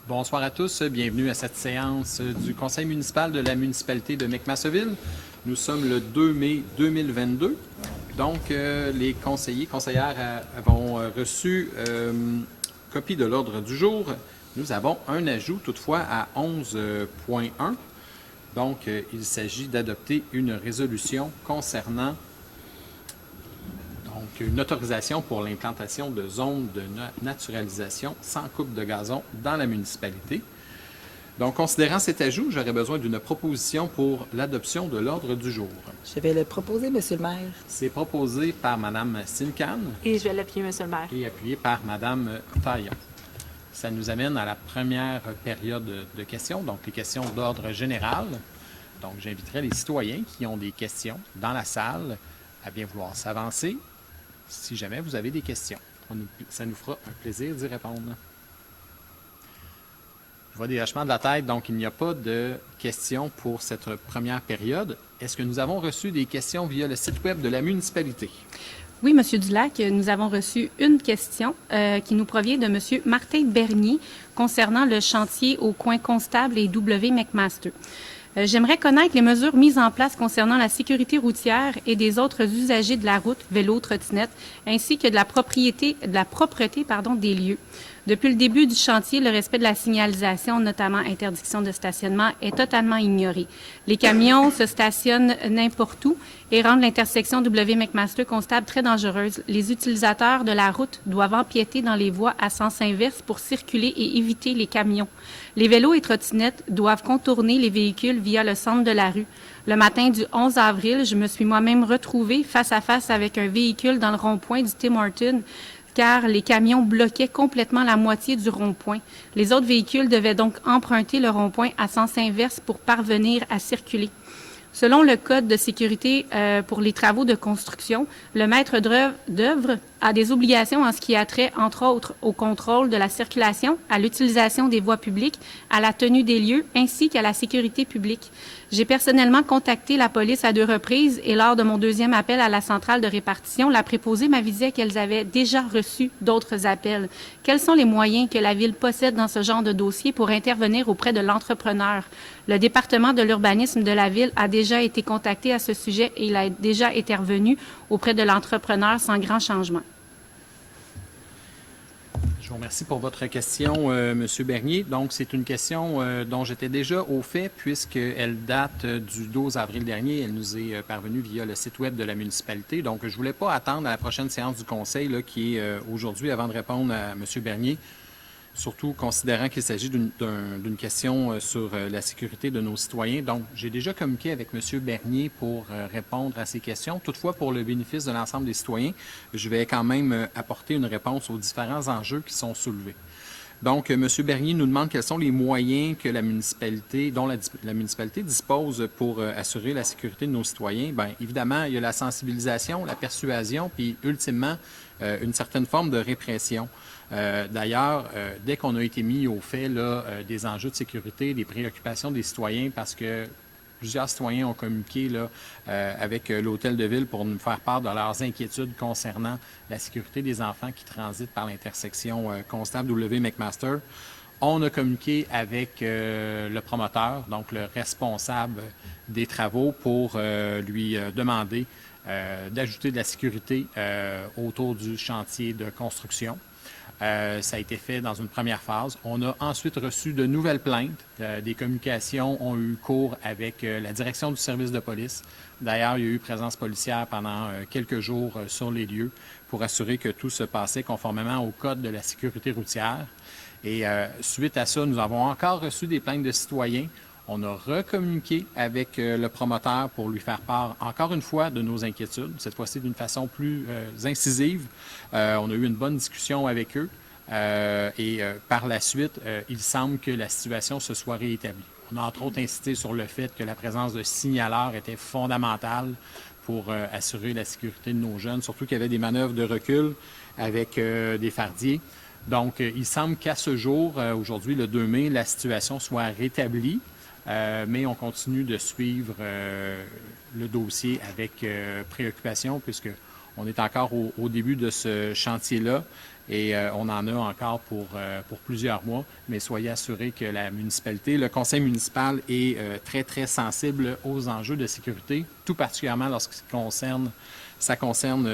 Bonsoir à tous, bienvenue à cette séance du Conseil municipal de la municipalité de McMasseville. Nous sommes le 2 mai 2022. Donc, les conseillers, conseillères avons reçu copie de l'ordre du jour. Nous avons un ajout toutefois à 11.1. Donc, il s'agit d'adopter une résolution concernant une autorisation pour l'implantation de zones de naturalisation sans coupe de gazon dans la municipalité. Donc, considérant cet ajout, j'aurais besoin d'une proposition pour l'adoption de l'ordre du jour. Je vais le proposer, Monsieur le maire. C'est proposé par Mme Sincan. Et je vais l'appuyer, Monsieur le maire. Et appuyé par Mme Taillon. Ça nous amène à la première période de questions, donc les questions d'ordre général. Donc, j'inviterai les citoyens qui ont des questions dans la salle à bien vouloir s'avancer. Si jamais vous avez des questions, ça nous fera un plaisir d'y répondre. Je vois des hochements de la tête, donc il n'y a pas de questions pour cette première période. Est-ce que nous avons reçu des questions via le site web de la municipalité? Oui, M. Dulac, nous avons reçu une question qui nous provient de M. Martin Bernier concernant le chantier au coin Constable et W. McMaster. J'aimerais connaître les mesures mises en place concernant la sécurité routière et des autres usagers de la route, vélos, trottinettes, ainsi que de la propreté des lieux. Depuis le début du chantier, le respect de la signalisation, notamment interdiction de stationnement, est totalement ignoré. Les camions se stationnent n'importe où et rendent l'intersection W. McMaster Constable très dangereuse. Les utilisateurs de la route doivent empiéter dans les voies à sens inverse pour circuler et éviter les camions. Les vélos et trottinettes doivent contourner les véhicules via le centre de la rue. Le matin du 11 avril, je me suis moi-même retrouvée face à face avec un véhicule dans le rond-point du Tim Hortons, car les camions bloquaient complètement la moitié du rond-point. Les autres véhicules devaient donc emprunter le rond-point à sens inverse pour parvenir à circuler. Selon le Code de sécurité pour les travaux de construction, le maître d'œuvre a des obligations en ce qui a trait, entre autres, au contrôle de la circulation, à l'utilisation des voies publiques, à la tenue des lieux, ainsi qu'à la sécurité publique. J'ai personnellement contacté la police à 2 reprises et lors de mon deuxième appel à la centrale de répartition, la préposée m'avisait qu'elles avaient déjà reçu d'autres appels. Quels sont les moyens que la Ville possède dans ce genre de dossier pour intervenir auprès de l'entrepreneur? Le département de l'urbanisme de la Ville a déjà été contacté à ce sujet et il a déjà intervenu auprès de l'entrepreneur sans grand changement. Je vous remercie pour votre question, M. Bernier. Donc, c'est une question dont j'étais déjà au fait puisqu'elle date du 12 avril dernier. Elle nous est parvenue via le site web de la municipalité. Donc, je ne voulais pas attendre à la prochaine séance du Conseil là, qui est aujourd'hui avant de répondre à M. Bernier, surtout considérant qu'il s'agit d'une question sur la sécurité de nos citoyens. Donc, j'ai déjà communiqué avec M. Bernier pour répondre à ces questions. Toutefois, pour le bénéfice de l'ensemble des citoyens, je vais quand même apporter une réponse aux différents enjeux qui sont soulevés. Donc, M. Bernier nous demande quels sont les moyens que la municipalité, dont la municipalité dispose pour assurer la sécurité de nos citoyens. Bien, évidemment, il y a la sensibilisation, la persuasion, puis ultimement, une certaine forme de répression. D'ailleurs, dès qu'on a été mis au fait là, des enjeux de sécurité, des préoccupations des citoyens, parce que plusieurs citoyens ont communiqué là, avec l'hôtel de ville pour nous faire part de leurs inquiétudes concernant la sécurité des enfants qui transitent par l'intersection Constable W. McMaster. On a communiqué avec le promoteur, donc le responsable des travaux, pour lui demander d'ajouter de la sécurité autour du chantier de construction. Ça a été fait dans une première phase. On a ensuite reçu de nouvelles plaintes. Des communications ont eu cours avec la direction du service de police. D'ailleurs, il y a eu présence policière pendant quelques jours sur les lieux pour assurer que tout se passait conformément au Code de la sécurité routière. Et suite à ça, nous avons encore reçu des plaintes de citoyens. On a recommuniqué avec le promoteur pour lui faire part, encore une fois, de nos inquiétudes, cette fois-ci d'une façon plus incisive. On a eu une bonne discussion avec eux et par la suite, il semble que la situation se soit réétablie. On a entre autres insisté sur le fait que la présence de signaleurs était fondamentale pour assurer la sécurité de nos jeunes, surtout qu'il y avait des manœuvres de recul avec des fardiers. Donc, il semble qu'à ce jour, aujourd'hui, le 2 mai, la situation soit rétablie. Mais on continue de suivre le dossier avec préoccupation puisqu'on est encore au début de ce chantier-là et on en a encore pour plusieurs mois, mais soyez assurés que la municipalité, le conseil municipal est très, très sensible aux enjeux de sécurité, tout particulièrement ça concerne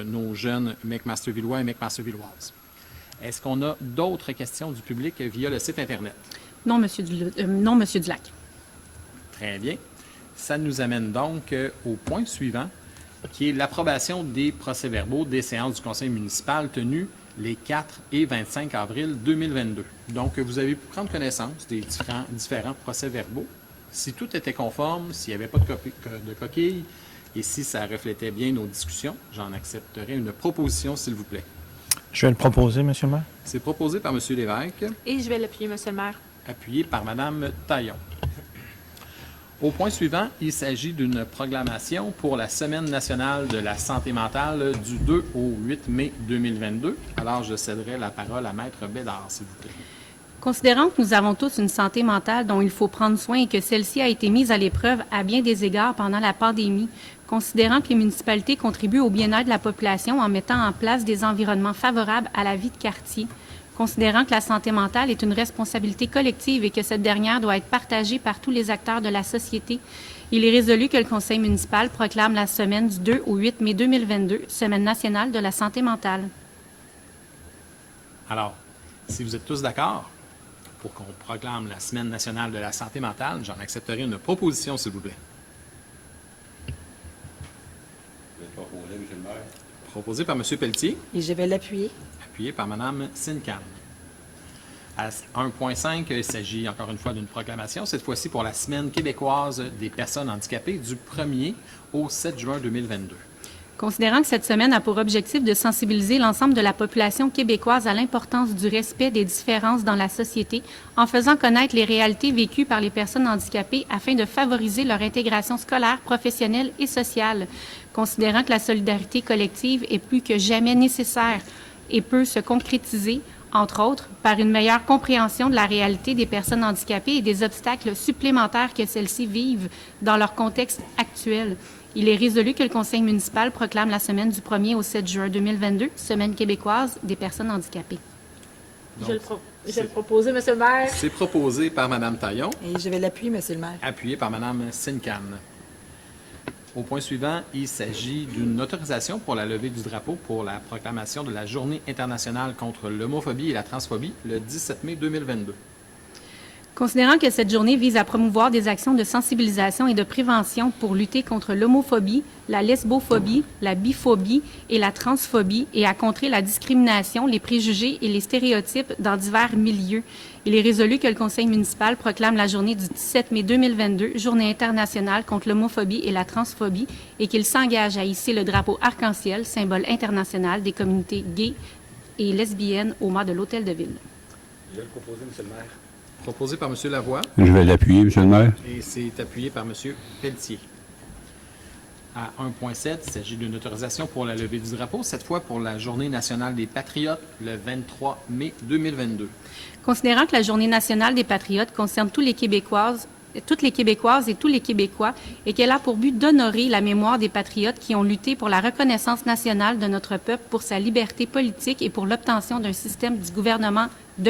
nos jeunes McMastervillois et McMastervilloises. Est-ce qu'on a d'autres questions du public via le site Internet? Non, Monsieur Dulac. Très bien. Ça nous amène donc au point suivant, qui est l'approbation des procès-verbaux des séances du conseil municipal tenues les 4 et 25 avril 2022. Donc, vous avez pu prendre connaissance des différents procès-verbaux. Si tout était conforme, s'il n'y avait pas de coquilles et si ça reflétait bien nos discussions, j'en accepterai une proposition, s'il vous plaît. Je vais le proposer, Monsieur le maire. C'est proposé par M. Lévesque. Et je vais l'appuyer, Monsieur le maire. Appuyé par Mme Taillon. Au point suivant, il s'agit d'une proclamation pour la Semaine nationale de la santé mentale du 2 au 8 mai 2022. Alors, je céderai la parole à Maître Bédard, s'il vous plaît. Considérant que nous avons tous une santé mentale dont il faut prendre soin et que celle-ci a été mise à l'épreuve à bien des égards pendant la pandémie, considérant que les municipalités contribuent au bien-être de la population en mettant en place des environnements favorables à la vie de quartier, considérant que la santé mentale est une responsabilité collective et que cette dernière doit être partagée par tous les acteurs de la société, il est résolu que le conseil municipal proclame la semaine du 2 au 8 mai 2022, Semaine nationale de la santé mentale. Alors, si vous êtes tous d'accord pour qu'on proclame la Semaine nationale de la santé mentale, j'en accepterai une proposition, s'il vous plaît. Je vais proposer, M. le maire. Proposé par M. Pelletier. Et je vais l'appuyer. Appuyé par Mme Sincan. À 1.5, il s'agit encore une fois d'une proclamation, cette fois-ci pour la Semaine québécoise des personnes handicapées du 1er au 7 juin 2022. Considérant que cette semaine a pour objectif de sensibiliser l'ensemble de la population québécoise à l'importance du respect des différences dans la société, en faisant connaître les réalités vécues par les personnes handicapées afin de favoriser leur intégration scolaire, professionnelle et sociale. Considérant que la solidarité collective est plus que jamais nécessaire et peut se concrétiser, entre autres, par une meilleure compréhension de la réalité des personnes handicapées et des obstacles supplémentaires que celles-ci vivent dans leur contexte actuel. Il est résolu que le conseil municipal proclame la semaine du 1er au 7 juin 2022, Semaine québécoise des personnes handicapées. Donc, Je vais le proposer, Monsieur le maire. c'est proposé par Mme Taillon, Et je vais l'appuyer, Monsieur le maire. appuyé par Mme Sincan. Au point suivant, il s'agit d'une autorisation pour la levée du drapeau pour la proclamation de la Journée internationale contre l'homophobie et la transphobie le 17 mai 2022. Considérant que cette journée vise à promouvoir des actions de sensibilisation et de prévention pour lutter contre l'homophobie, la lesbophobie, la biphobie et la transphobie et à contrer la discrimination, les préjugés et les stéréotypes dans divers milieux, il est résolu que le conseil municipal proclame la journée du 17 mai 2022, Journée internationale contre l'homophobie et la transphobie, et qu'il s'engage à hisser le drapeau arc-en-ciel, symbole international des communautés gays et lesbiennes au mât de l'Hôtel de Ville. Je vais le proposer, M. le maire. Proposé par M. Lavoie Je vais l'appuyer, M. le maire. et c'est appuyé par M. Pelletier. À 1.7, il s'agit d'une autorisation pour la levée du drapeau, cette fois pour la Journée nationale des patriotes le 23 mai 2022. Considérant que la Journée nationale des patriotes concerne toutes les Québécoises et tous les Québécois et qu'elle a pour but d'honorer la mémoire des patriotes qui ont lutté pour la reconnaissance nationale de notre peuple, pour sa liberté politique et pour l'obtention d'un système de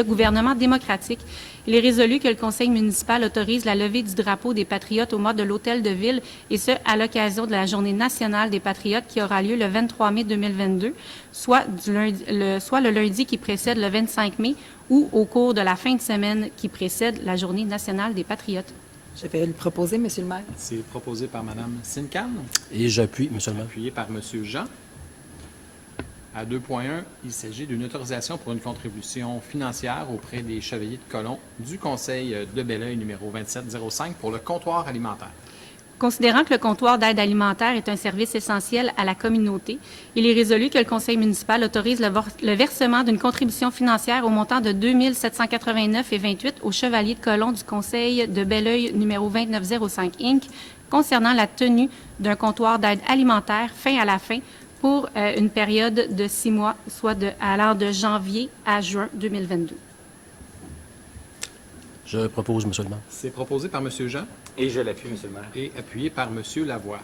gouvernement démocratique, il est résolu que le conseil municipal autorise la levée du drapeau des patriotes au mât de l'Hôtel de Ville, et ce, à l'occasion de la Journée nationale des patriotes qui aura lieu le 23 mai 2022, soit le lundi qui précède le 25 mai ou au cours de la fin de semaine qui précède la Journée nationale des patriotes. Je vais le proposer, Monsieur le maire. C'est proposé par Mme Sincan, Et j'appuie, M. le maire. appuyé par M. Jean. À 2.1, il s'agit d'une autorisation pour une contribution financière auprès des Chevaliers de Colomb du Conseil de Belleuil numéro 2705 pour le comptoir alimentaire. Considérant que le comptoir d'aide alimentaire est un service essentiel à la communauté, il est résolu que le conseil municipal autorise le versement d'une contribution financière au montant de 2 789,28 aux Chevaliers de Colomb du Conseil de Belleuil numéro 2905 Inc. concernant la tenue d'un comptoir d'aide alimentaire fin à la fin pour une période de 6 mois, soit allant de janvier à juin 2022. Je propose, M. le maire. C'est proposé par M. Jean Et je l'appuie, M. le maire. et appuyé par M. Lavoie.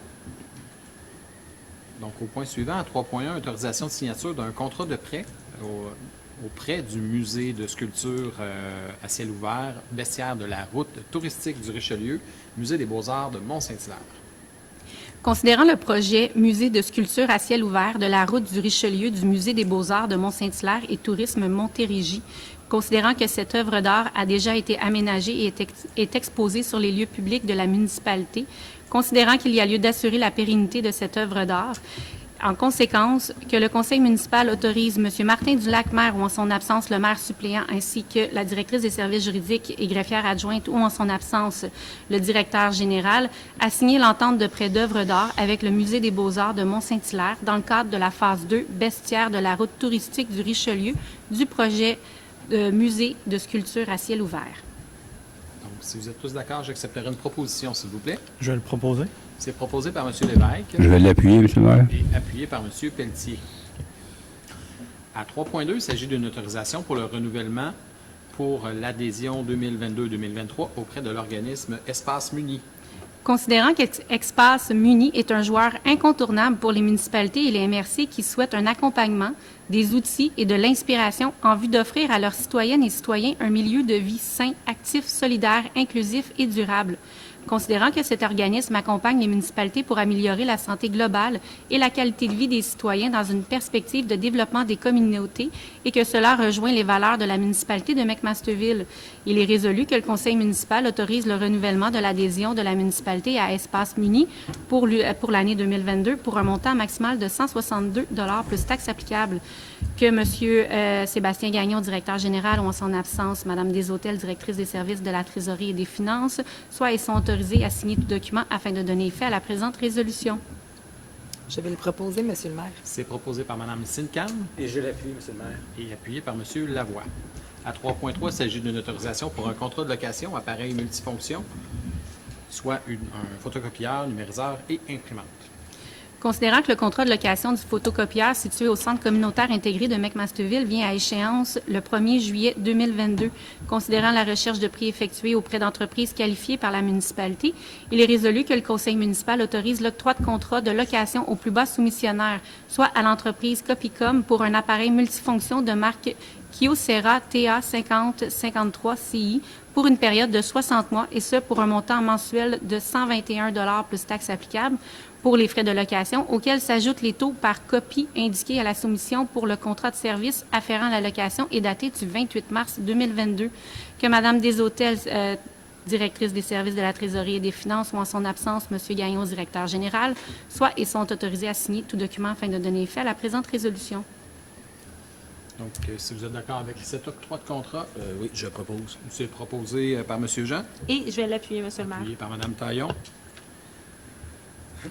Donc, au point suivant, à 3.1, autorisation de signature d'un contrat de prêt auprès du musée de sculpture à ciel ouvert, bestiaire de la route touristique du Richelieu, musée des Beaux-Arts de Mont-Saint-Hilaire. Considérant le projet Musée de sculpture à ciel ouvert de la route du Richelieu du Musée des Beaux-Arts de Mont-Saint-Hilaire et Tourisme Montérégie, considérant que cette œuvre d'art a déjà été aménagée et est exposée sur les lieux publics de la municipalité, considérant qu'il y a lieu d'assurer la pérennité de cette œuvre d'art, en conséquence, que le conseil municipal autorise M. Martin Dulac, maire ou en son absence le maire suppléant, ainsi que la directrice des services juridiques et greffière adjointe ou en son absence le directeur général, à signer l'entente de prêt d'œuvres d'art avec le Musée des Beaux-Arts de Mont-Saint-Hilaire dans le cadre de la phase 2, bestiaire de la route touristique du Richelieu, du projet de musée de sculpture à ciel ouvert. Donc, si vous êtes tous d'accord, j'accepterai une proposition, s'il vous plaît. Je vais le proposer. C'est proposé par M. Lévesque Je vais l'appuyer, M. le maire. et appuyé par M. Pelletier. À 3.2, il s'agit d'une autorisation pour le renouvellement pour l'adhésion 2022-2023 auprès de l'organisme Espace Muni. Considérant qu'Espace Muni est un joueur incontournable pour les municipalités et les MRC qui souhaitent un accompagnement, des outils et de l'inspiration en vue d'offrir à leurs citoyennes et citoyens un milieu de vie sain, actif, solidaire, inclusif et durable. Considérant que cet organisme accompagne les municipalités pour améliorer la santé globale et la qualité de vie des citoyens dans une perspective de développement des communautés et que cela rejoint les valeurs de la municipalité de McMasterville, il est résolu que le conseil municipal autorise le renouvellement de l'adhésion de la municipalité à Espace Muni pour l'année 2022 pour un montant maximal de 162 $ plus taxes applicables. Que M. Sébastien Gagnon, directeur général, ou en son absence, Mme Deshôtels, directrice des services de la Trésorerie et des Finances, soient et sont autorisés à signer tout document afin de donner effet à la présente résolution. Je vais le proposer, Monsieur le maire. C'est proposé par Mme Sincan Et je l'appuie, M. le maire. et appuyé par M. Lavoie. À 3.3, il s'agit d'une autorisation pour un contrat de location appareil multifonction, soit un photocopieur, numériseur et imprimante. Considérant que le contrat de location du photocopieur situé au centre communautaire intégré de McMasterville vient à échéance le 1er juillet 2022, considérant la recherche de prix effectuée auprès d'entreprises qualifiées par la municipalité, il est résolu que le conseil municipal autorise l'octroi de contrat de location au plus bas soumissionnaire, soit à l'entreprise Copicom pour un appareil multifonction de marque Kyocera TA 5053 CI pour une période de 60 mois et ce pour un montant mensuel de 121 $ plus taxes applicables pour les frais de location, auxquels s'ajoutent les taux par copie indiqués à la soumission pour le contrat de service afférent à la location et daté du 28 mars 2022. Que Mme Deshôtels, directrice des services de la Trésorerie et des Finances, ou en son absence, M. Gagnon, directeur général, soient et sont autorisés à signer tout document afin de donner effet à la présente résolution. Donc, si vous êtes d'accord avec cet octroi de contrat, Oui, je propose. c'est proposé par M. Jean, Et je vais l'appuyer, Monsieur le maire. appuyé par Mme Taillon.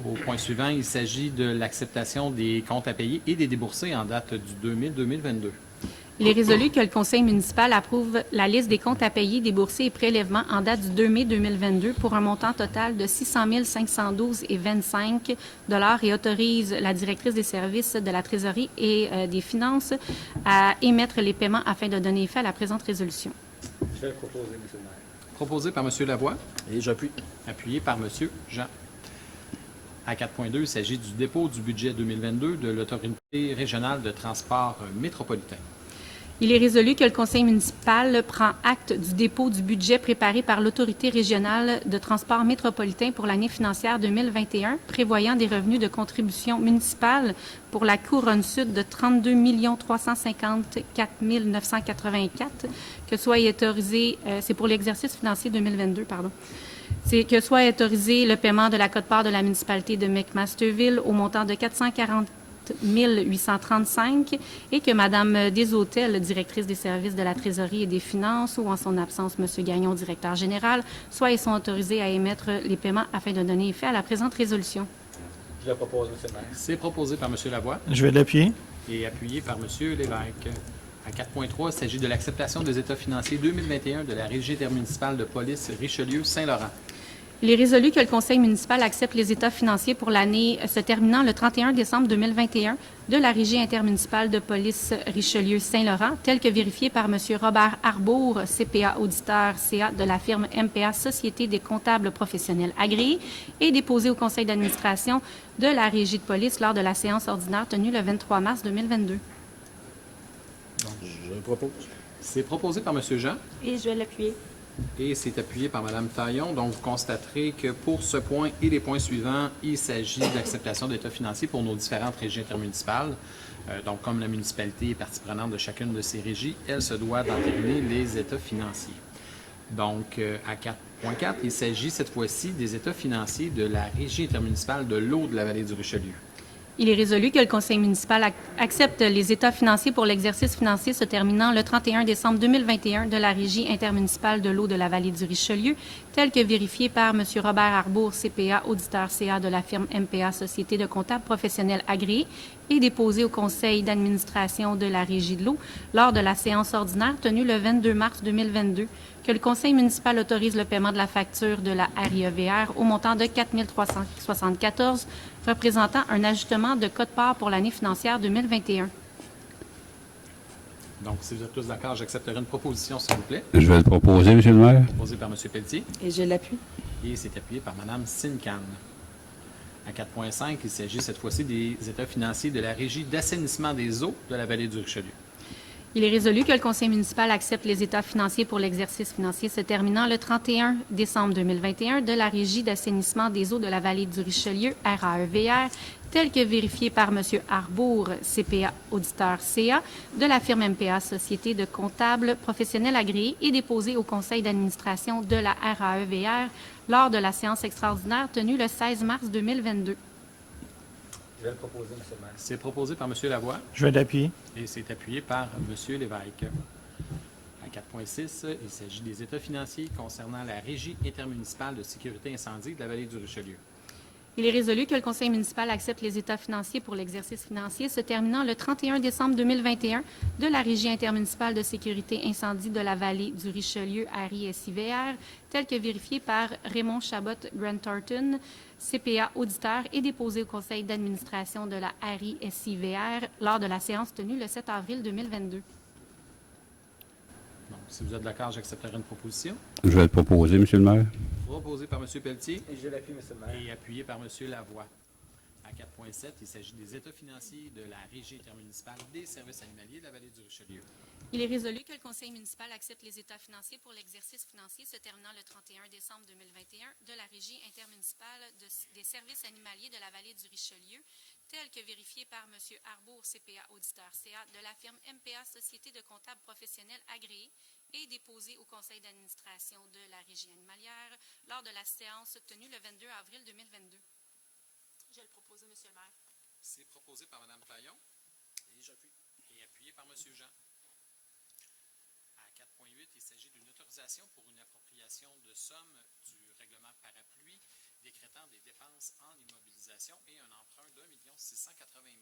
Au point suivant, il s'agit de l'acceptation des comptes à payer et des déboursés en date du 2000-2022. Il est résolu que le conseil municipal approuve la liste des comptes à payer, déboursés et prélèvements en date du 2 mai 2022 pour un montant total de 600 512,25 $ et autorise la directrice des services de la Trésorerie et des Finances à émettre les paiements afin de donner effet à la présente résolution. Je vais le proposer, M. le maire. Proposé par M. Lavoie, Et j'appuie. appuyé par M. Jean. À 4.2, il s'agit du dépôt du budget 2022 de l'Autorité régionale de transport métropolitain. Il est résolu que le conseil municipal prend acte du dépôt du budget préparé par l'Autorité régionale de transport métropolitain pour l'année financière 2021, prévoyant des revenus de contribution municipale pour la Couronne Sud de 32 354 984, que soit autorisé, c'est pour l'exercice financier 2022, pardon. C'est que soit autorisé le paiement de la quote-part de la municipalité de McMasterville au montant de 440 835 et que Mme Deshôtels, directrice des services de la Trésorerie et des Finances, ou en son absence, M. Gagnon, directeur général, soient et sont autorisés à émettre les paiements afin de donner effet à la présente résolution. Je le propose, M. le maire. C'est proposé par M. Lavoie Je vais l'appuyer. et appuyé par M. Lévesque. À 4.3, il s'agit de l'acceptation des états financiers 2021 de la Régie intermunicipale de police Richelieu-Saint-Laurent. Il est résolu que le conseil municipal accepte les états financiers pour l'année se terminant le 31 décembre 2021 de la Régie intermunicipale de police Richelieu-Saint-Laurent, tels que vérifiés par M. Robert Arbour, CPA auditeur CA de la firme MPA Société des comptables professionnels agréés, et déposés au conseil d'administration de la Régie de police lors de la séance ordinaire tenue le 23 mars 2022. propose. C'est proposé par M. Jean Et je vais l'appuyer. et c'est appuyé par Mme Taillon. Donc, vous constaterez que pour ce point et les points suivants, il s'agit d'acceptation d'états financiers pour nos différentes régies intermunicipales. Donc, comme la municipalité est partie prenante de chacune de ces régies, elle se doit d'entériner les états financiers. Donc, à 4.4, il s'agit cette fois-ci des états financiers de la régie intermunicipale de l'eau de la vallée du Richelieu. Il est résolu que le conseil municipal accepte les états financiers pour l'exercice financier se terminant le 31 décembre 2021 de la Régie intermunicipale de l'eau de la vallée du Richelieu, tel que vérifié par M. Robert Arbour, CPA, auditeur CA de la firme MPA, Société de comptables professionnels agréés, et déposé au conseil d'administration de la Régie de l'eau lors de la séance ordinaire tenue le 22 mars 2022, que le conseil municipal autorise le paiement de la facture de la RIEVR au montant de 4 374, représentant un ajustement de quote-part pour l'année financière 2021. Donc, si vous êtes tous d'accord, j'accepterai une proposition, s'il vous plaît. Je vais le proposer, M. le maire. Proposée par M. Pelletier Et je l'appuie. et c'est appuyé par Mme Sincan. À 4.5, il s'agit cette fois-ci des états financiers de la Régie d'assainissement des eaux de la vallée du Richelieu. Il est résolu que le conseil municipal accepte les états financiers pour l'exercice financier se terminant le 31 décembre 2021 de la Régie d'assainissement des eaux de la vallée du Richelieu, RAEVR, tel que vérifié par M. Arbour, CPA, auditeur CA, de la firme MPA, Société de comptables professionnels agréés, et déposé au conseil d'administration de la RAEVR lors de la séance extraordinaire tenue le 16 mars 2022. Je vais le proposer, M. le maire. C'est proposé par M. Lavoie Je vais l'appuyer. et c'est appuyé par M. Lévesque. À 4.6, il s'agit des états financiers concernant la Régie intermunicipale de sécurité incendie de la vallée du Richelieu. Il est résolu que le conseil municipal accepte les états financiers pour l'exercice financier se terminant le 31 décembre 2021 de la Régie intermunicipale de sécurité incendie de la vallée du Richelieu, RISIVR, tel que vérifié par Raymond Chabot Grant Thornton, CPA auditeur, et déposé au conseil d'administration de la RISIVR lors de la séance tenue le 7 avril 2022. Donc, si vous êtes d'accord, j'accepterai une proposition. Je vais le proposer, M. le maire. Proposé par M. Pelletier Et je l'appuie, M. le maire. et appuyé par M. Lavoie. À 4.7, il s'agit des états financiers de la Régie intermunicipale des services animaliers de la vallée du Richelieu. Il est résolu que le conseil municipal accepte les états financiers pour l'exercice financier se terminant le 31 décembre 2021 de la Régie intermunicipale des services animaliers de la vallée du Richelieu, tel que vérifié par M. Arbour, CPA, auditeur CA, de la firme MPA, Société de comptables professionnels agréés, et déposé au conseil d'administration de la Régie animalière lors de la séance tenue le 22 avril 2022. Je vais le proposer, Monsieur le maire. C'est proposé par Mme Taillon et j'appuie. Et appuyé par M. Jean. À 4.8, il s'agit d'une autorisation pour une appropriation de sommes du règlement parapluie décrétant des dépenses en immobilisation et un emprunt d'1 680 000.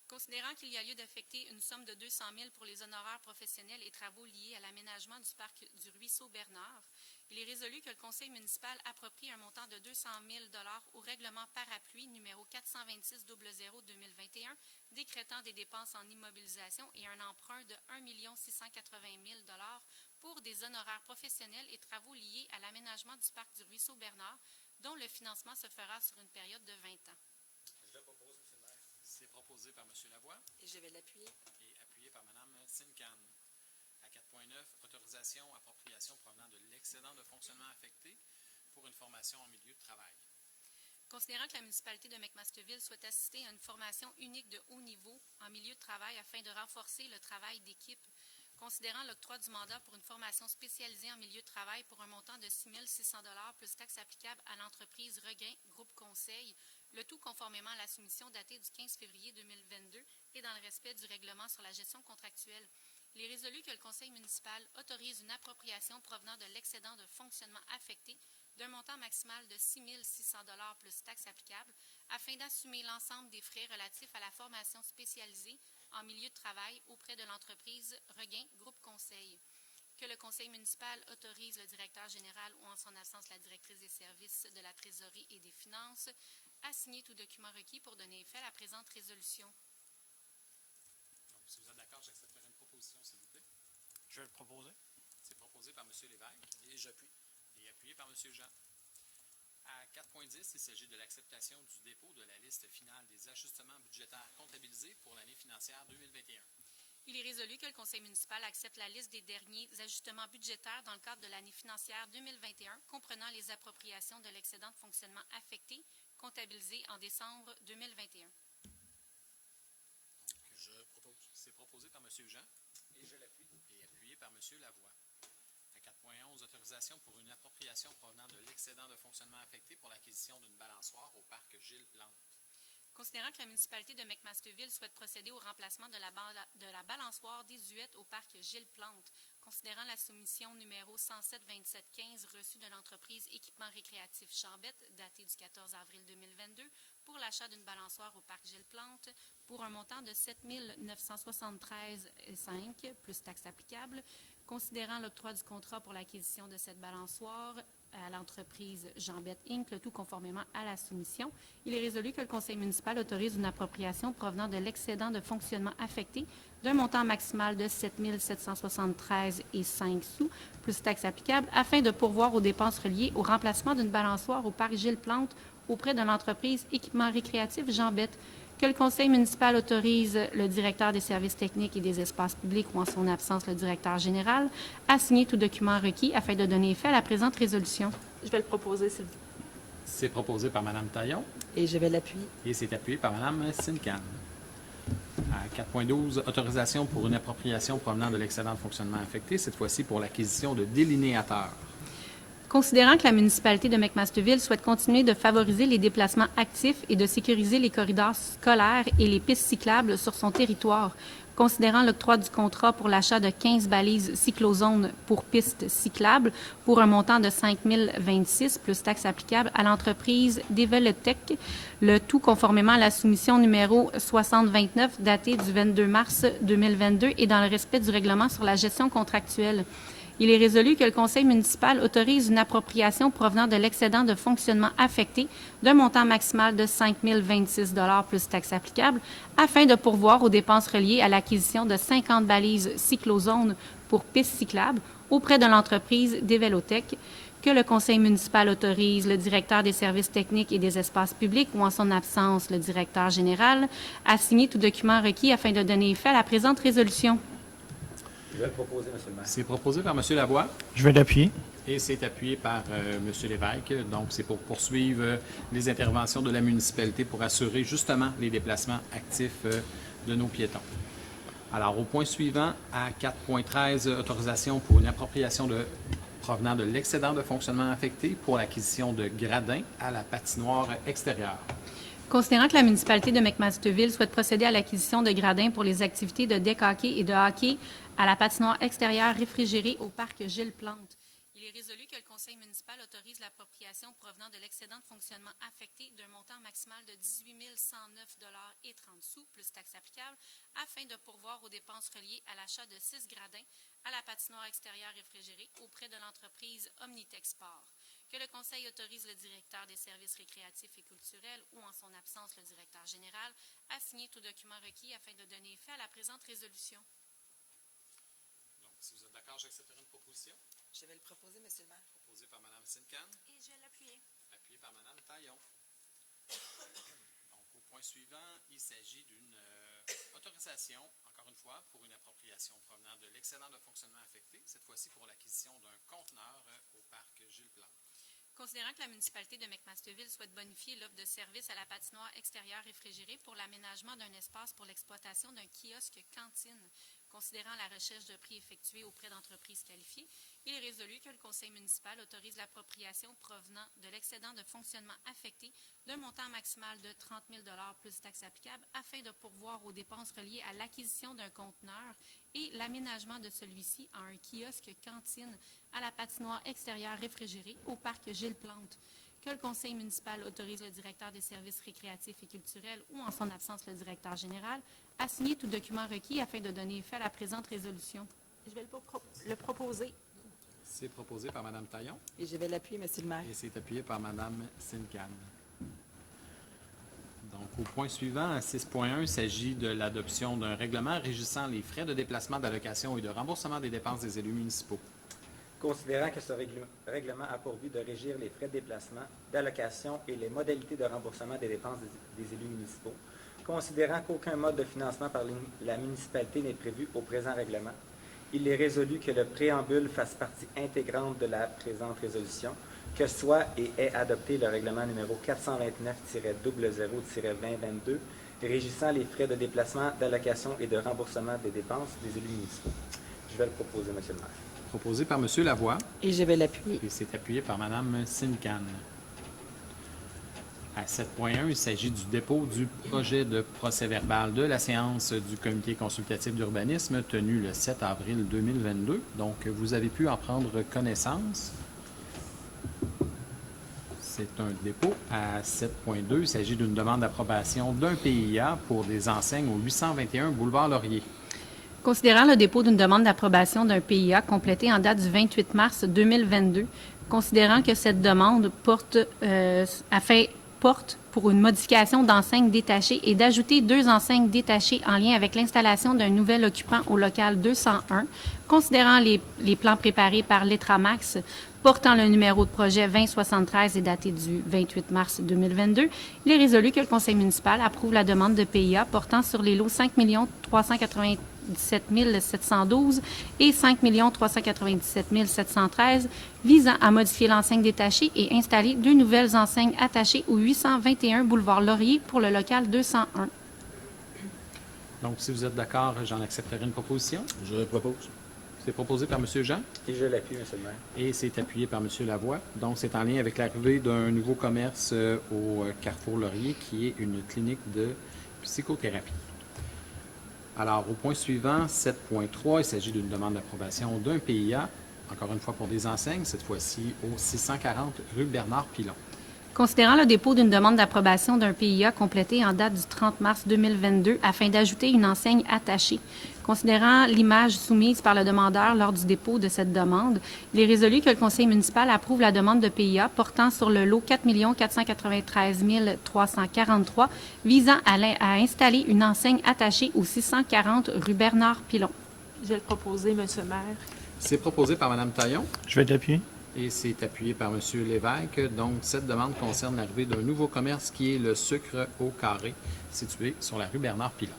Considérant qu'il y a lieu d'affecter une somme de 200 000 pour les honoraires professionnels et travaux liés à l'aménagement du parc du ruisseau Bernard, il est résolu que le conseil municipal approprie un montant de 200 000 au règlement parapluie numéro 426-00-2021, décrétant des dépenses en immobilisation et un emprunt de 1 680 000 pour des honoraires professionnels et travaux liés à l'aménagement du parc du ruisseau Bernard, dont le financement se fera sur une période de 20 ans. Je le propose, M. le maire. C'est proposé par M. Lavoie Et je vais l'appuyer. et appuyé par Mme Sincan. À 4.9, autorisation, appropriation provenant de l'excédent de fonctionnement affecté pour une formation en milieu de travail. Considérant que la municipalité de McMasterville souhaite assister à une formation unique de haut niveau en milieu de travail afin de renforcer le travail d'équipe, considérant l'octroi du mandat pour une formation spécialisée en milieu de travail pour un montant de 6 600 $ plus taxes applicables à l'entreprise Regain Groupe Conseil, le tout conformément à la soumission datée du 15 février 2022 et dans le respect du règlement sur la gestion contractuelle. Il est résolu que le conseil municipal autorise une appropriation provenant de l'excédent de fonctionnement affecté d'un montant maximal de 6 600 $ plus taxes applicables afin d'assumer l'ensemble des frais relatifs à la formation spécialisée en milieu de travail auprès de l'entreprise Regain Groupe Conseil. Que le conseil municipal autorise le directeur général ou en son absence la directrice des services de la trésorerie et des finances à signer tout document requis pour donner effet à la présente résolution. Donc, si vous êtes d'accord, j'accepterai une proposition, s'il vous plaît. Je vais le proposer. C'est proposé par M. Lévesque Et j'appuie. et appuyé par M. Jean. À 4.10, il s'agit de l'acceptation du dépôt de la liste finale des ajustements budgétaires comptabilisés pour l'année financière 2021. Il est résolu que le Conseil municipal accepte la liste des derniers ajustements budgétaires dans le cadre de l'année financière 2021, comprenant les appropriations de l'excédent de fonctionnement affecté, comptabilisé en décembre 2021. Je propose. C'est proposé par M. Jean. Et je l'appuie. Et appuyé par M. Lavoie. À 4.11, autorisation pour une appropriation provenant de l'excédent de fonctionnement affecté pour l'acquisition d'une balançoire au parc Gilles Plante. Considérant que la municipalité de McMasterville souhaite procéder au remplacement de la balançoire désuète au parc Gilles Plante, considérant la soumission numéro 107-27-15 reçue de l'entreprise Équipement récréatif Chambette, datée du 14 avril 2022, pour l'achat d'une balançoire au parc Gilles Plante pour un montant de 7 973,5 plus taxes applicables, considérant l'octroi du contrat pour l'acquisition de cette balançoire à l'entreprise Jambette Inc., le tout conformément à la soumission. Il est résolu que le Conseil municipal autorise une appropriation provenant de l'excédent de fonctionnement affecté d'un montant maximal de 7 773,5 sous, plus taxes applicables, afin de pourvoir aux dépenses reliées au remplacement d'une balançoire au parc Gilles Plante auprès de l'entreprise Équipement récréatif Jambette, que le Conseil municipal autorise le directeur des services techniques et des espaces publics ou en son absence le directeur général à signer tout document requis afin de donner effet à la présente résolution. Je vais le proposer, s'il vous plaît. C'est proposé par Mme Taillon. Et je vais l'appuyer. Et c'est appuyé par Mme Sincan. À 4.12, autorisation pour une appropriation provenant de l'excédent de fonctionnement affecté, cette fois-ci pour l'acquisition de délinéateurs. Considérant que la municipalité de McMasterville souhaite continuer de favoriser les déplacements actifs et de sécuriser les corridors scolaires et les pistes cyclables sur son territoire, considérant l'octroi du contrat pour l'achat de 15 balises cyclozones pour pistes cyclables pour un montant de 5 026 plus taxes applicables à l'entreprise Develotech, le tout conformément à la soumission numéro 6029 datée du 22 mars 2022 et dans le respect du règlement sur la gestion contractuelle. Il est résolu que le Conseil municipal autorise une appropriation provenant de l'excédent de fonctionnement affecté d'un montant maximal de 5 026 plus taxes applicables afin de pourvoir aux dépenses reliées à l'acquisition de 50 balises cyclozones pour pistes cyclables auprès de l'entreprise Develotech, que le Conseil municipal autorise le directeur des services techniques et des espaces publics ou en son absence le directeur général à signer tout document requis afin de donner effet à la présente résolution. Je vais le proposer, M. le maire. C'est proposé par M. Lavoie. Je vais l'appuyer. Et c'est appuyé par M. Lévesque. Donc, c'est pour poursuivre les interventions de la municipalité pour assurer justement les déplacements actifs de nos piétons. Alors, au point suivant, à 4.13, autorisation pour une appropriation provenant de l'excédent de fonctionnement affecté pour l'acquisition de gradins à la patinoire extérieure. Considérant que la municipalité de McMasterville souhaite procéder à l'acquisition de gradins pour les activités de deck hockey et de hockey à la patinoire extérieure réfrigérée au parc Gilles Plante, il est résolu que le Conseil municipal autorise l'appropriation provenant de l'excédent de fonctionnement affecté d'un montant maximal de 18 109,30 sous plus taxes applicables afin de pourvoir aux dépenses reliées à l'achat de 6 gradins à la patinoire extérieure réfrigérée auprès de l'entreprise Omnitech Sport. Que le Conseil autorise le directeur des services récréatifs et culturels ou en son absence le directeur général à signer tout document requis afin de donner effet à la présente résolution. Donc, si vous êtes d'accord, j'accepterai une proposition. Je vais le proposer, M. le maire. Proposée par Mme Sincan. Et je vais l'appuyer. Appuyé par Mme Taillon. Donc, au point suivant, il s'agit d'une autorisation, encore une fois, pour une appropriation provenant de l'excédent de fonctionnement affecté, cette fois-ci pour l'acquisition d'un conteneur au parc Gilles Plante. Considérant que la municipalité de McMasterville souhaite bonifier l'offre de service à la patinoire extérieure réfrigérée pour l'aménagement d'un espace pour l'exploitation d'un kiosque cantine, considérant la recherche de prix effectuée auprès d'entreprises qualifiées, il est résolu que le Conseil municipal autorise l'appropriation provenant de l'excédent de fonctionnement affecté d'un montant maximal de 30 000 plus taxes applicables afin de pourvoir aux dépenses reliées à l'acquisition d'un conteneur et l'aménagement de celui-ci en un kiosque cantine à la patinoire extérieure réfrigérée au parc Gilles Plante. Que le Conseil municipal autorise le directeur des services récréatifs et culturels ou en son absence le directeur général à signer tout document requis afin de donner effet à la présente résolution. Je vais le proposer. C'est proposé par Mme Taillon. Et je vais l'appuyer, M. le maire. Et c'est appuyé par Mme Sincan. Donc, au point suivant, à 6.1, il s'agit de l'adoption d'un règlement régissant les frais de déplacement, d'allocation et de remboursement des dépenses des élus municipaux. Considérant que ce règlement a pour but de régir les frais de déplacement, d'allocation et les modalités de remboursement des dépenses des élus municipaux, Considérant qu'aucun mode de financement par la municipalité n'est prévu au présent règlement, il est résolu que le préambule fasse partie intégrante de la présente résolution, que soit et est adopté le règlement numéro 429-00-2022 régissant les frais de déplacement, d'allocation et de remboursement des dépenses des élus municipaux. Je vais le proposer, M. le maire. Proposé par M. Lavoie Et je vais l'appuyer. et c'est appuyé par Mme Sincan. À 7.1, il s'agit du dépôt du projet de procès-verbal de la séance du comité consultatif d'urbanisme tenue le 7 avril 2022. Donc, vous avez pu en prendre connaissance. C'est un dépôt. À 7.2, il s'agit d'une demande d'approbation d'un PIA pour des enseignes au 821 boulevard Laurier. Considérant le dépôt d'une demande d'approbation d'un PIA complété en date du 28 mars 2022, considérant que cette demande porte pour une modification d'enseignes détachées et d'ajouter 2 enseignes détachées en lien avec l'installation d'un nouvel occupant au local 201, considérant les plans préparés par l'Etramax portant le numéro de projet 2073 et daté du 28 mars 2022, il est résolu que le conseil municipal approuve la demande de PIA portant sur les lots 5 397 712 et 5 397 713 visant à modifier l'enseigne détachée et installer 2 nouvelles enseignes attachées au 821 boulevard Laurier pour le local 201. Donc, si vous êtes d'accord, j'en accepterai une proposition. Je le propose. C'est proposé par M. Jean Et je l'appuie, M. le maire. et c'est appuyé par M. Lavoie. Donc, c'est en lien avec l'arrivée d'un nouveau commerce au Carrefour Laurier qui est une clinique de psychothérapie. Alors, au point suivant, 7.3, il s'agit d'une demande d'approbation d'un PIA, encore une fois pour des enseignes, cette fois-ci au 640 rue Bernard-Pilon. Considérant le dépôt d'une demande d'approbation d'un PIA complété en date du 30 mars 2022 afin d'ajouter une enseigne attachée, considérant l'image soumise par le demandeur lors du dépôt de cette demande, il est résolu que le conseil municipal approuve la demande de PIA portant sur le lot 4 493 343 visant à installer une enseigne attachée au 640 rue Bernard-Pilon. Je vais le proposer, M. le maire. C'est proposé par Mme Taillon Je vais l'appuyer. et c'est appuyé par M. Lévesque. Donc, cette demande concerne l'arrivée d'un nouveau commerce qui est le Sucre au Carré, situé sur la rue Bernard-Pilon.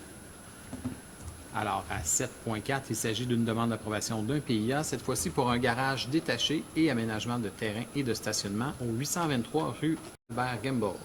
Alors, à 7.4, il s'agit d'une demande d'approbation d'un PIA, cette fois-ci pour un garage détaché et aménagement de terrain et de stationnement au 823 rue Albert Gamble.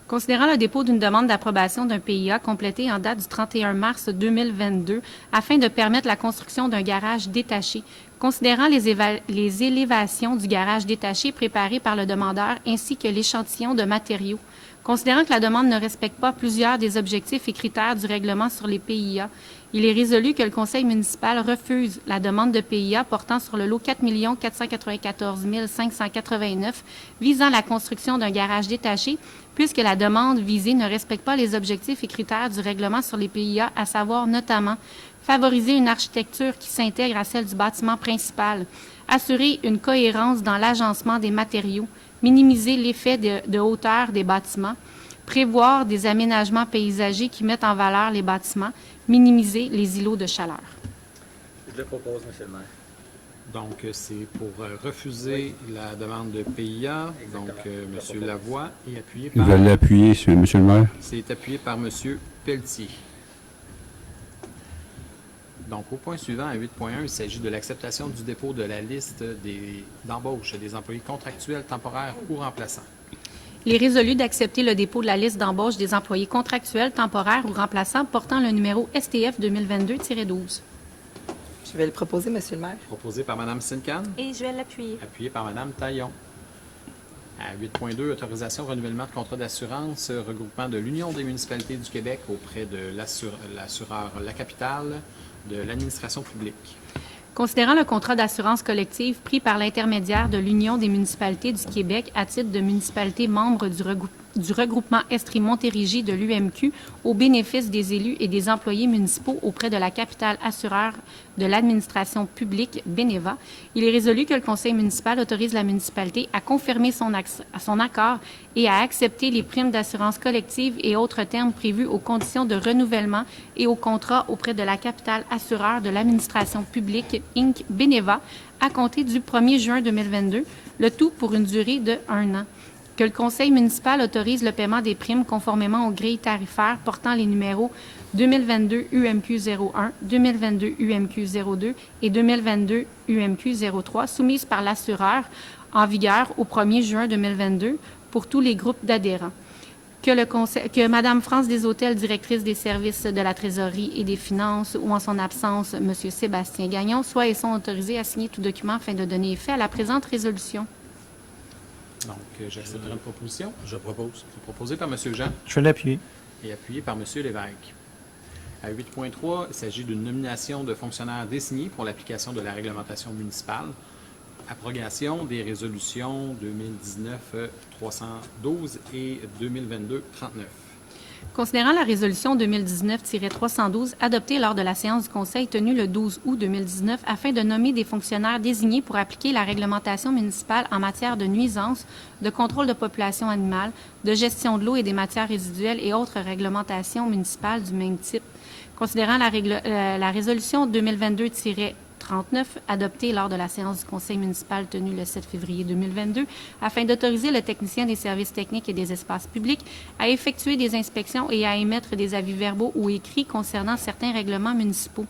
Considérant le dépôt d'une demande d'approbation d'un PIA complété en date du 31 mars 2022 afin de permettre la construction d'un garage détaché, considérant les élévations du garage détaché préparées par le demandeur ainsi que l'échantillon de matériaux, considérant que la demande ne respecte pas plusieurs des objectifs et critères du règlement sur les PIA, il est résolu que le conseil municipal refuse la demande de PIA portant sur le lot 4 494 589 visant la construction d'un garage détaché, puisque la demande visée ne respecte pas les objectifs et critères du règlement sur les PIA, à savoir notamment favoriser une architecture qui s'intègre à celle du bâtiment principal, assurer une cohérence dans l'agencement des matériaux, minimiser l'effet de hauteur des bâtiments, prévoir des aménagements paysagers qui mettent en valeur les bâtiments, minimiser les îlots de chaleur. Je le propose, M. le maire. Donc, c'est pour refuser la demande de PIA. Exactement. Donc, M. Lavoie est appuyé Je par... vais l'appuyer, monsieur le maire. C'est appuyé par M. Pelletier. Donc, au point suivant, à 8.1, il s'agit de l'acceptation du dépôt de la liste d'embauche des employés contractuels temporaires ou remplaçants. Il est résolu d'accepter le dépôt de la liste d'embauche des employés contractuels, temporaires ou remplaçants portant le numéro STF 2022-12. Je vais le proposer, M. le maire. Proposé par Mme Sincan, Et je vais l'appuyer. appuyé par Mme Taillon. À 8.2, autorisation renouvellement de contrat d'assurance, regroupement de l'Union des municipalités du Québec auprès de l'assureur La Capitale de l'administration publique. Considérant le contrat d'assurance collective pris par l'intermédiaire de l'Union des municipalités du Québec à titre de municipalité membre du regroupement Estrie-Montérégie de l'UMQ au bénéfice des élus et des employés municipaux auprès de la capitale assureur de l'administration publique Beneva, il est résolu que le conseil municipal autorise la municipalité à confirmer son accord et à accepter les primes d'assurance collective et autres termes prévus aux conditions de renouvellement et au contrat auprès de la capitale assureur de l'administration publique Inc. Beneva à compter du 1er juin 2022, le tout pour une durée de 1 an. Que le conseil municipal autorise le paiement des primes conformément aux grilles tarifaires portant les numéros 2022 UMQ 01, 2022 UMQ 02 et 2022 UMQ 03 soumises par l'assureur en vigueur au 1er juin 2022 pour tous les groupes d'adhérents. Que Mme France Deshôtels, directrice des services de la trésorerie et des finances, ou en son absence, M. Sébastien Gagnon, soient et sont autorisés à signer tout document afin de donner effet à la présente résolution. Donc, j'accepterai une proposition. Je propose. C'est proposé par M. Jean Je vais l'appuyer. et appuyé par M. Lévesque. À 8.3, il s'agit d'une nomination de fonctionnaires désignés pour l'application de la réglementation municipale. Abrogation des résolutions 2019-312 et 2022-39. Considérant la résolution 2019-312 adoptée lors de la séance du Conseil tenue le 12 août 2019 afin de nommer des fonctionnaires désignés pour appliquer la réglementation municipale en matière de nuisances, de contrôle de population animale, de gestion de l'eau et des matières résiduelles et autres réglementations municipales du même type. Considérant la résolution 2022-39 adoptée lors de la séance du Conseil municipal tenue le 7 février 2022 afin d'autoriser le technicien des services techniques et des espaces publics à effectuer des inspections et à émettre des avis verbaux ou écrits concernant certains règlements municipaux.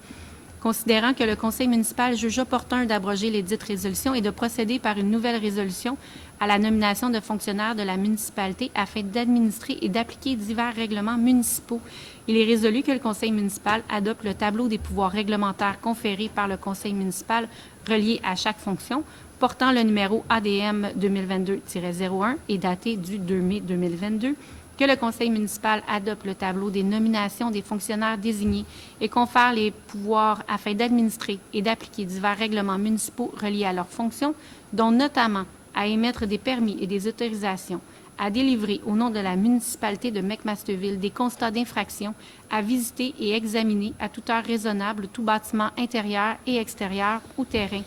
Considérant que le Conseil municipal juge opportun d'abroger les dites résolutions et de procéder par une nouvelle résolution à la nomination de fonctionnaires de la municipalité afin d'administrer et d'appliquer divers règlements municipaux. Il est résolu que le Conseil municipal adopte le tableau des pouvoirs réglementaires conférés par le Conseil municipal relié à chaque fonction, portant le numéro ADM 2022-01 et daté du 2 mai 2022, que le Conseil municipal adopte le tableau des nominations des fonctionnaires désignés et confère les pouvoirs afin d'administrer et d'appliquer divers règlements municipaux reliés à leurs fonctions, dont notamment à émettre des permis et des autorisations, à délivrer au nom de la municipalité de McMasterville des constats d'infraction, à visiter et examiner à toute heure raisonnable tout bâtiment intérieur et extérieur ou terrain,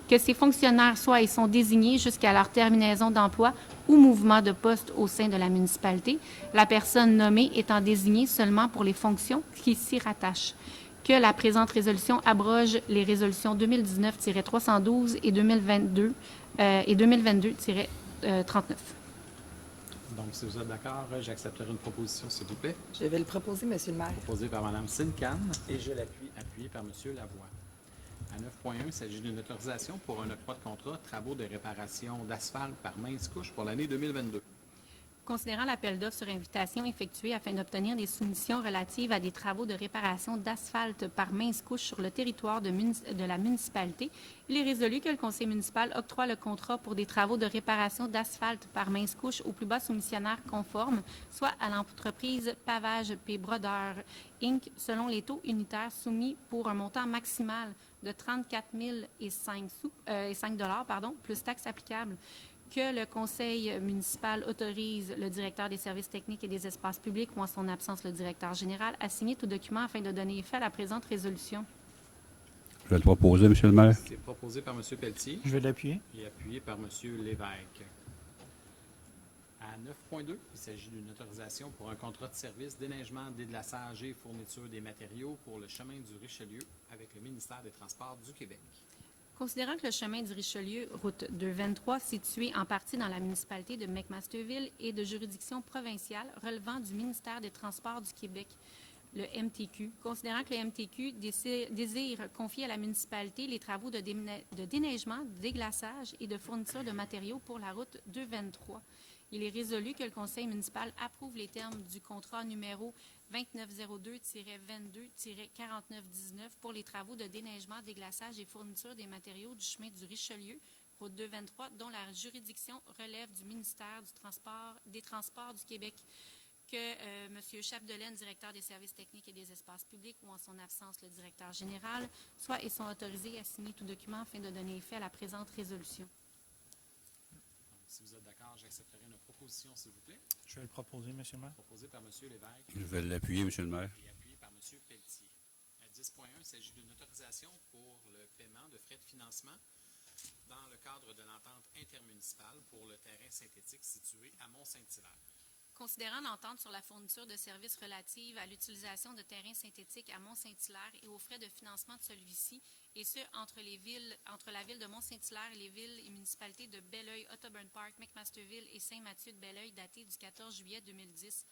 que ces fonctionnaires soient et sont désignés jusqu'à leur terminaison d'emploi ou mouvement de poste au sein de la municipalité, la personne nommée étant désignée seulement pour les fonctions qui s'y rattachent. Que la présente résolution abroge les résolutions 2019-312 et 2022-39. Donc, si vous êtes d'accord, j'accepterai une proposition, s'il vous plaît. Je vais le proposer, Monsieur le maire. Proposée par Mme Silcan, Et je l'appuie. appuyée par M. Lavoie. À 9.1, il s'agit d'une autorisation pour un octroi de contrat travaux de réparation d'asphalte par mince couche pour l'année 2022. Considérant l'appel d'offres sur invitation effectué afin d'obtenir des soumissions relatives à des travaux de réparation d'asphalte par mince couche sur le territoire de la municipalité, il est résolu que le conseil municipal octroie le contrat pour des travaux de réparation d'asphalte par mince couche au plus bas soumissionnaire conforme, soit à l'entreprise Pavage P. Brodeur, Inc., selon les taux unitaires soumis pour un montant maximal de 34 005 plus taxes applicables. Que le conseil municipal autorise le directeur des services techniques et des espaces publics ou en son absence le directeur général à signer tout document afin de donner effet à la présente résolution. Je vais le proposer, Monsieur le maire. C'est proposé par M. Pelletier Je vais l'appuyer. et appuyé par M. Lévesque. À 9.2, il s'agit d'une autorisation pour un contrat de service déneigement, déglaçage et fourniture des matériaux pour le chemin du Richelieu avec le ministère des Transports du Québec. Considérant que le chemin du Richelieu, route 223, situé en partie dans la municipalité de McMasterville, est de juridiction provinciale relevant du ministère des Transports du Québec, le MTQ. Considérant que le MTQ désire confier à la municipalité les travaux de déneigement, de déglaçage et de fourniture de matériaux pour la route 223. Il est résolu que le conseil municipal approuve les termes du contrat numéro 2902-22-4919 pour les travaux de déneigement, déglaçage et fourniture des matériaux du chemin du Richelieu, route 223, dont la juridiction relève du ministère des Transports du Québec. Que M. Chapdelaine, directeur des services techniques et des espaces publics, ou en son absence le directeur général, soient et sont autorisés à signer tout document afin de donner effet à la présente résolution. Si vous êtes d'accord, j'accepterai une proposition, s'il vous plaît. Je vais le proposer, Monsieur le maire. Proposée par M. Lévesque Je vais l'appuyer, Monsieur le maire. et appuyé par M. Pelletier. À 10.1, il s'agit d'une autorisation pour le paiement de frais de financement dans le cadre de l'entente intermunicipale pour le terrain synthétique situé à Mont-Saint-Hilaire. Considérant l'entente sur la fourniture de services relative à l'utilisation de terrains synthétiques à Mont-Saint-Hilaire et aux frais de financement de celui-ci, et ce, entre la ville de Mont-Saint-Hilaire et les villes et municipalités de Belleuil, Ottoburn Park, McMasterville et Saint-Mathieu-de-Belleuil, daté du 14 juillet 2010.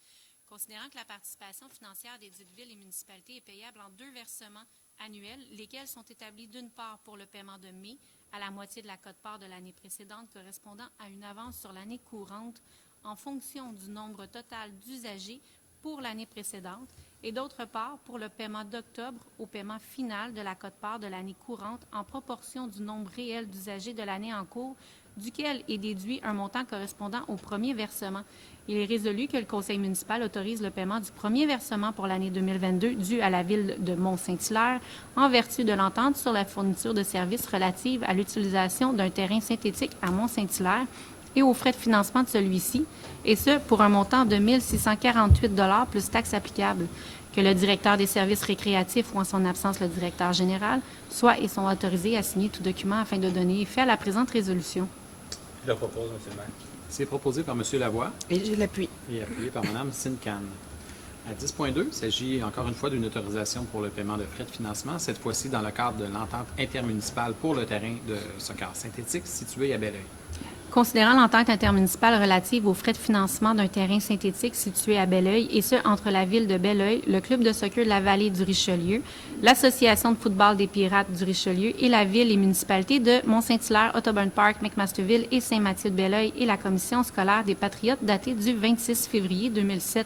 Considérant que la participation financière des dites villes et municipalités est payable en 2 versements annuels, lesquels sont établis d'une part pour le paiement de mai, à la moitié de la quote-part de l'année précédente correspondant à une avance sur l'année courante en fonction du nombre total d'usagers pour l'année précédente, et d'autre part pour le paiement d'octobre au paiement final de la quote-part de l'année courante en proportion du nombre réel d'usagers de l'année en cours, duquel est déduit un montant correspondant au premier versement. Il est résolu que le Conseil municipal autorise le paiement du premier versement pour l'année 2022 dû à la ville de Mont-Saint-Hilaire en vertu de l'entente sur la fourniture de services relative à l'utilisation d'un terrain synthétique à Mont-Saint-Hilaire et aux frais de financement de celui-ci, et ce, pour un montant de 1 648 $ plus taxes applicables, que le directeur des services récréatifs ou en son absence le directeur général soit et sont autorisés à signer tout document afin de donner effet à la présente résolution. Je le propose, M. le maire. C'est proposé par M. Lavoie Et je l'appuie. et appuyé par Mme Sincan. À 10.2, il s'agit encore une fois d'une autorisation pour le paiement de frais de financement, cette fois-ci dans le cadre de l'entente intermunicipale pour le terrain de soccer synthétique situé à Belleuil. Considérant l'entente intermunicipale relative aux frais de financement d'un terrain synthétique situé à Belleuil, et ce, entre la ville de Belleuil, le club de soccer de la vallée du Richelieu, l'association de football des Pirates du Richelieu et la ville et municipalité de Mont-Saint-Hilaire, Ottoburn Park, McMasterville et Saint-Mathieu-de-Belleuil et la commission scolaire des Patriotes datée du 26 février 2007.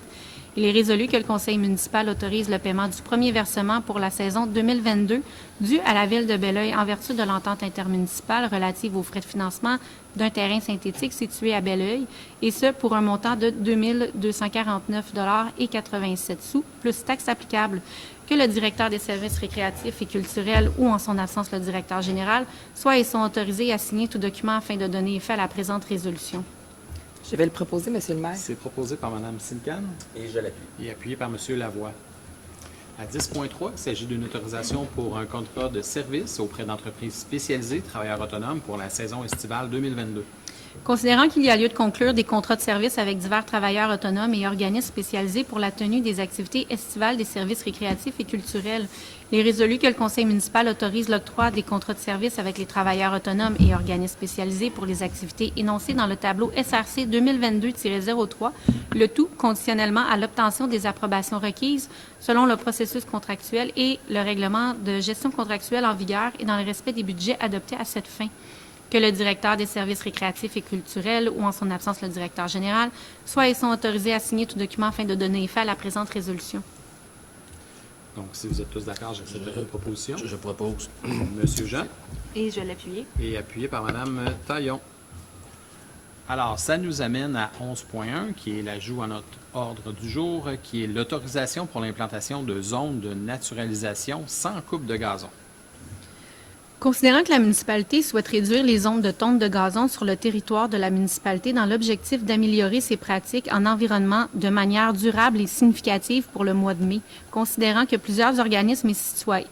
Il est résolu que le conseil municipal autorise le paiement du premier versement pour la saison 2022 dû à la ville de Belleuil en vertu de l'entente intermunicipale relative aux frais de financement d'un terrain synthétique situé à Belleuil, et ce, pour un montant de 2 249,87 $ plus taxes applicables, que le directeur des services récréatifs et culturels ou, en son absence, le directeur général, soit et sont autorisés à signer tout document afin de donner effet à la présente résolution. Je vais le proposer, Monsieur le maire. C'est proposé par Mme Sincan Et je l'appuie. et appuyé par M. Lavoie. À 10.3, il s'agit d'une autorisation pour un contrat de service auprès d'entreprises spécialisées travailleurs autonomes pour la saison estivale 2022. Considérant qu'il y a lieu de conclure des contrats de service avec divers travailleurs autonomes et organismes spécialisés pour la tenue des activités estivales des services récréatifs et culturels, il est résolu que le conseil municipal autorise l'octroi des contrats de service avec les travailleurs autonomes et organismes spécialisés pour les activités énoncées dans le tableau SRC 2022-03, le tout conditionnellement à l'obtention des approbations requises selon le processus contractuel et le règlement de gestion contractuelle en vigueur et dans le respect des budgets adoptés à cette fin. Que le directeur des services récréatifs et culturels ou, en son absence, le directeur général, soit et sont autorisés à signer tout document afin de donner effet à la présente résolution. Donc, si vous êtes tous d'accord, j'accepterai la proposition. Je propose. Monsieur Jean Et je l'appuie. et appuyé par Mme Taillon. Alors, ça nous amène à 11.1, qui est l'ajout à notre ordre du jour, qui est l'autorisation pour l'implantation de zones de naturalisation sans coupe de gazon. Considérant que la municipalité souhaite réduire les zones de tonte de gazon sur le territoire de la municipalité dans l'objectif d'améliorer ses pratiques en environnement de manière durable et significative pour le mois de mai, considérant que plusieurs organismes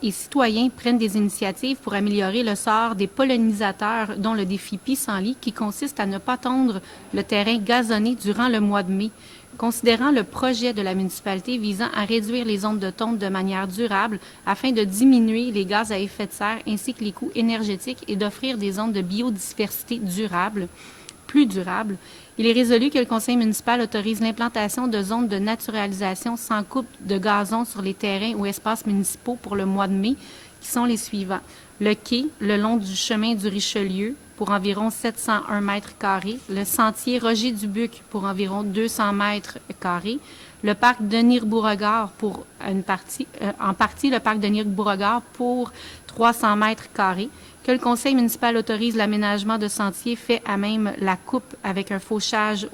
et citoyens prennent des initiatives pour améliorer le sort des pollinisateurs, dont le défi Pissenlit, qui consiste à ne pas tondre le terrain gazonné durant le mois de mai. Considérant le projet de la municipalité visant à réduire les ondes de tonte de manière durable afin de diminuer les gaz à effet de serre ainsi que les coûts énergétiques et d'offrir des zones de biodiversité plus durables, il est résolu que le conseil municipal autorise l'implantation de zones de naturalisation sans coupe de gazon sur les terrains ou espaces municipaux pour le mois de mai, qui sont les suivants. Le quai, le long du chemin du Richelieu, pour environ 701 mètres carrés, le sentier Roger-Dubuc pour environ 200 mètres carrés, le parc Denis-Beauregard pour en partie le parc Denis-Beauregard pour 300 mètres carrés, que le conseil municipal autorise l'aménagement de sentiers fait à même la coupe avec un fauchage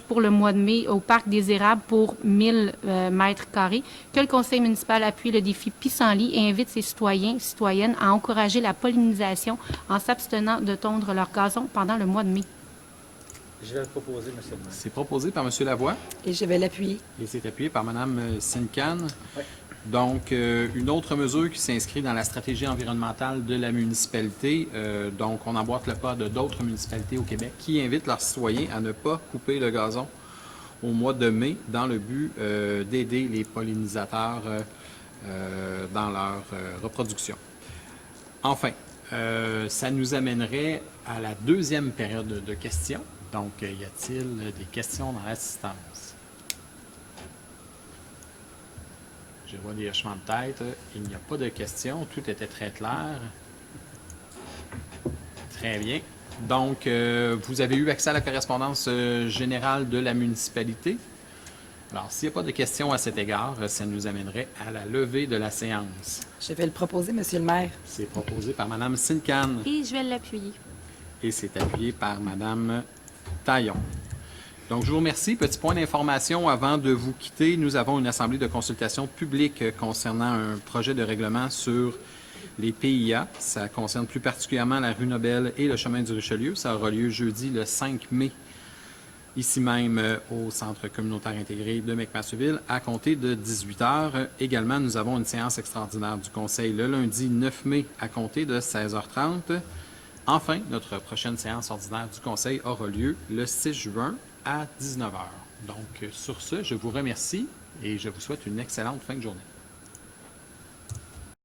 pour le mois de mai au parc des Érables pour 1000 mètres carrés, que le conseil municipal appuie le défi Pissenlit et invite ses citoyens et citoyennes à encourager la pollinisation en s'abstenant de tondre leur gazon pendant le mois de mai. Je vais le proposer, Monsieur le maire. C'est proposé par M. Lavoie Et je vais l'appuyer. et c'est appuyé par Mme Sincan. Oui. Donc, une autre mesure qui s'inscrit dans la stratégie environnementale de la municipalité. Donc, on emboîte le pas de d'autres municipalités au Québec qui invitent leurs citoyens à ne pas couper le gazon au mois de mai dans le but d'aider les pollinisateurs dans leur reproduction. Enfin, ça nous amènerait à la deuxième période de questions. Donc, y a-t-il des questions dans l'assistance? Je vois des hochements de tête. Il n'y a pas de questions. Tout était très clair. Très bien. Donc, vous avez eu accès à la correspondance générale de la municipalité. Alors, s'il n'y a pas de questions à cet égard, ça nous amènerait à la levée de la séance. Je vais le proposer, Monsieur le maire. C'est proposé par Mme Sincan Et je vais l'appuyer. et c'est appuyé par Mme Taillon. Donc, je vous remercie. Petit point d'information avant de vous quitter. Nous avons une assemblée de consultation publique concernant un projet de règlement sur les PIA. Ça concerne plus particulièrement la rue Nobel et le chemin du Richelieu. Ça aura lieu jeudi le 5 mai, ici même au Centre communautaire intégré de McMasterville, à compter de 18 h. Également, nous avons une séance extraordinaire du Conseil le lundi 9 mai à compter de 16h30. Enfin, notre prochaine séance ordinaire du Conseil aura lieu le 6 juin à 19 h. Donc, sur ce, je vous remercie et je vous souhaite une excellente fin de journée.